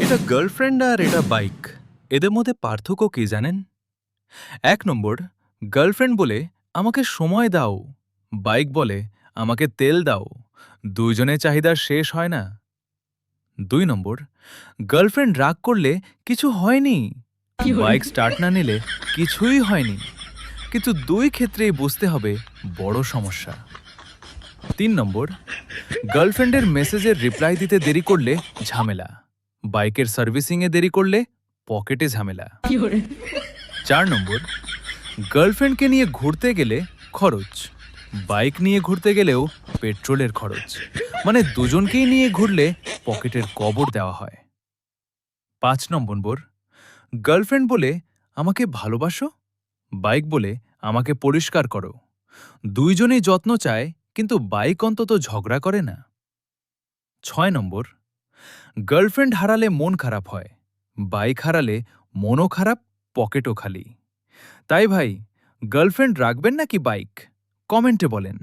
এটা গার্লফ্রেন্ড আর এটা বাইক, এদের মধ্যে পার্থক্য কি জানেন? ১ নম্বর, গার্লফ্রেন্ড বলে আমাকে সময় দাও, বাইক বলে আমাকে তেল দাও। দুইজনের চাহিদা শেষ হয় না। ২ নম্বর, গার্লফ্রেন্ড রাগ করলে কিছু হয়নি, বাইক স্টার্ট না নিলে কিছুই হয়নি। কিন্তু দুই ক্ষেত্রেই বুঝতে হবে বড় সমস্যা। ৩ নম্বর, গার্লফ্রেন্ডের মেসেজের রিপ্লাই দিতে দেরি করলে ঝামেলা, বাইকের সার্ভিসিংয়ে দেরি করলে পকেটে ঝামেলা। ৪ নম্বর, গার্লফ্রেন্ডকে নিয়ে ঘুরতে গেলে খরচ, বাইক নিয়ে ঘুরতে গেলেও পেট্রোলের খরচ, মানে দুজনকেই নিয়ে ঘুরলে পকেটের কবর দেওয়া হয়। ৫ নম্বর, গার্লফ্রেন্ড বলে আমাকে ভালোবাসো, বাইক বলে আমাকে পরিষ্কার করো। দুইজনেই যত্ন চায়, কিন্তু বাইক অন্তত ঝগড়া করে না। ৬ নম্বর, গার্লফ্রেন্ড হারালে মন খারাপ হয়, বাইক হারালে মনও খারাপ, পকেটও খালি। তাই ভাই, গার্লফ্রেন্ড রাখবেন নাকি বাইক? কমেন্টে বলেন।